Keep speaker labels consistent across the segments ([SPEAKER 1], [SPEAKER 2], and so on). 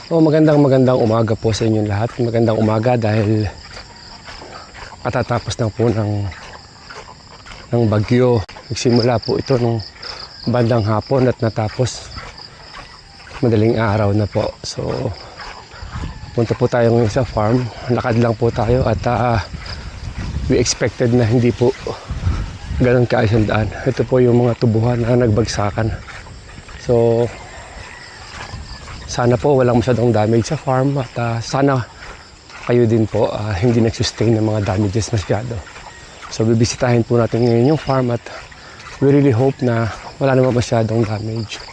[SPEAKER 1] Magandang umaga po sa inyong lahat. Magandang umaga dahil katatapos lang po ng bagyo. Nagsimula po ito nung bandang hapon at natapos madaling araw na po. So punta po tayo ngayon sa farm. Lakad lang po tayo at we expected na hindi po ganun kaayos ang daan. Ito po yung mga tubuhan na nagbagsakan. So sana po walang masyadong damage sa farm at sana kayo din po hindi nag-sustain ng mga damages masyado. So bibisitahin po natin ngayon yung farm at we really hope na wala naman masyadong damage.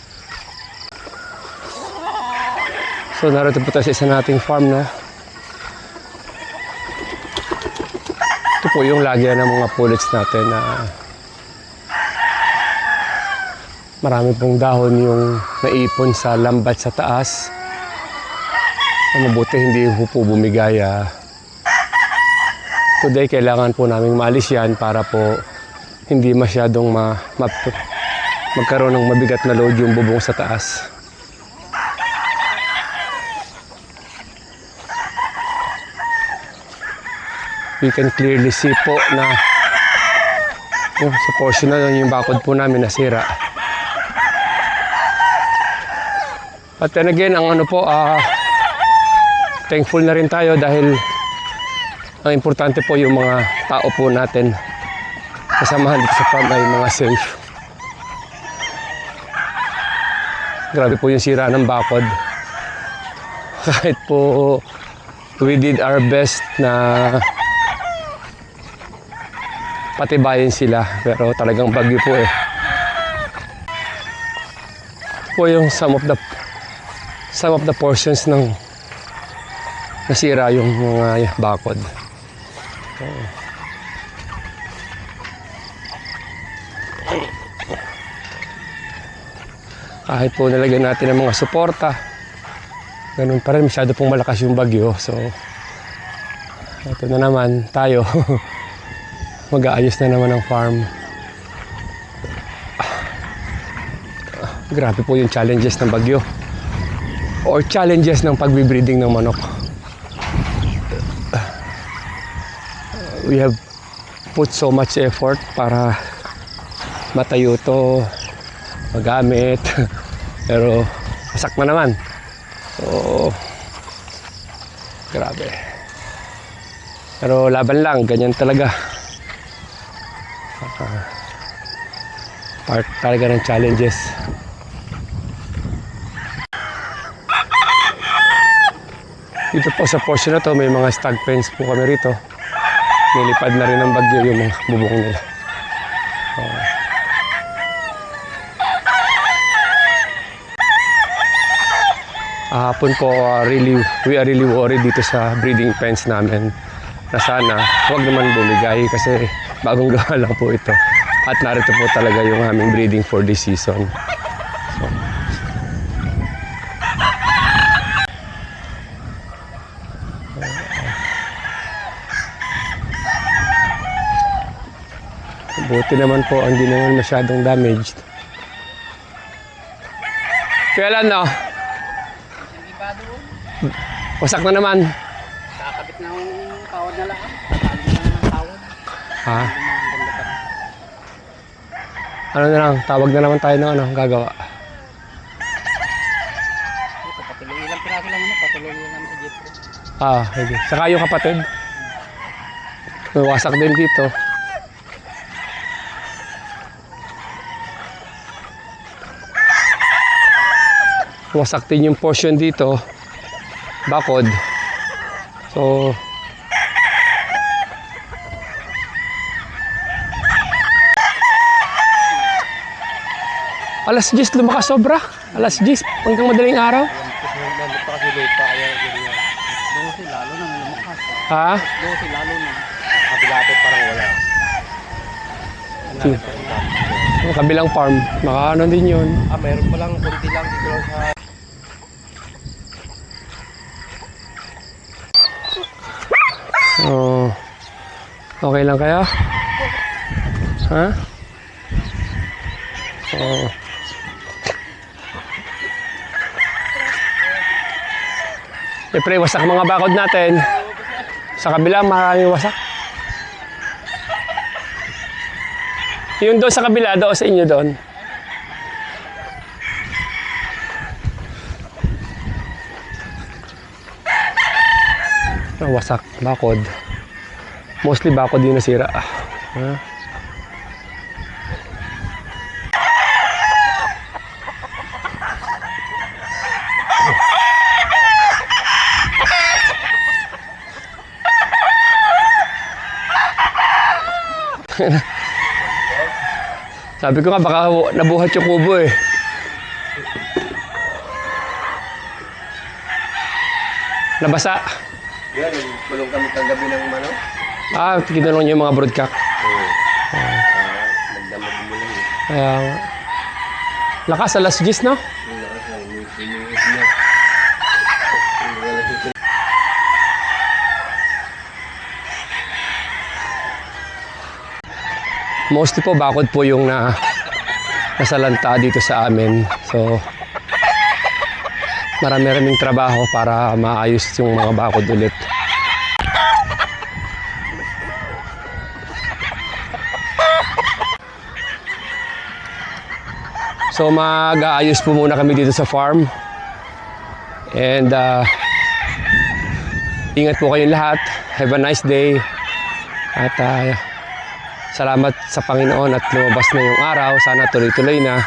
[SPEAKER 1] So narito po tayo sa isa nating farm na ito po yung lagyan ng mga pullets natin na marami pong dahon yung naipon sa lambat sa taas. Mabuti hindi po bumigay. Today kailangan po namin maalis yan para po hindi masyadong magkaroon ng mabigat na load yung bubong sa taas. We can clearly see po na sa portion na yung bakod po namin nasira. But then again, thankful na rin tayo dahil ang importante po yung mga tao po natin kasamahan dito sa farm ay mga safe. Grabe po yung sira ng bakod. Kahit po we did our best na patibayin sila, pero talagang bagyo po eh. Ito po yung some of the portions ng nasira yung mga bakod. Kahit po nilagyan natin ng mga suporta, ganun pa rin, masyado pong malakas yung bagyo. So ito na naman tayo. Mag-aayos na naman ang farm. Grabe po yung challenges ng bagyo or challenges ng pagbibreeding ng manok. We have put so much effort para matayo to, magamit, pero masak na naman. So grabe, pero laban lang, ganyan talaga. Part talaga ng challenges. Dito po sa portion na to may mga stag fence po kami rito. Nilipad na rin ng bagyo yung mga bubong nila. Hapon po we are really worried dito sa breeding pens namin na sana huwag naman bumigay kasi bagong gawa lang po ito. At narito po talaga yung aming breeding for this season. So, buti naman po, hindi naman masyadong damaged. Kailan no? Wasak na naman.
[SPEAKER 2] Kakabit na yung tawad na lang. Tatalo na ng tawad.
[SPEAKER 1] Ha? Ano na lang, tawag na naman tayo ng gagawa.
[SPEAKER 2] Patuloy lang piraso lang ano, patuloy lang sa jeep.
[SPEAKER 1] Hindi. Saka yung kapatid. May wasak din dito. Wasak din yung portion dito. Bakod. So alas 10 lumakas sobra. Alas 10 hanggang madaling araw.
[SPEAKER 2] Kasi lupa kaya ganyan. Doon lalo na lumakas.
[SPEAKER 1] Ha?
[SPEAKER 2] Doon lalo na. Kabilate parang wala.
[SPEAKER 1] Yung kabilang farm, makaano din yun.
[SPEAKER 2] Meron pa lang konti lang dito lang sa
[SPEAKER 1] okay lang kaya? Ha? Siyempre, wasak mga bakod natin. Sa kabila, maraming wasak. Yung doon sa kabila, doon sa inyo doon. Wasak, bakod. Mostly bakod yung nasira. Sabi ko nga baka nabuhat yung kubo eh. Nabasa.
[SPEAKER 2] Yan, kulong kami kagabi ng mano.
[SPEAKER 1] Kinulong niyo yung mga broodcock.
[SPEAKER 2] Nagdamag mo lang eh.
[SPEAKER 1] Kaya nga. Lakas, alas 10 no? Mostly po bakod po yung nasalanta dito sa amin. So, marami-raming trabaho para maayos yung mga bakod ulit. So, mag-aayos po muna kami dito sa farm. And, ingat po kayong lahat. Have a nice day. At, salamat sa Panginoon at lumabas na yung araw. Sana tuloy-tuloy na.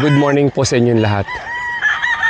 [SPEAKER 1] Good morning po sa inyong lahat.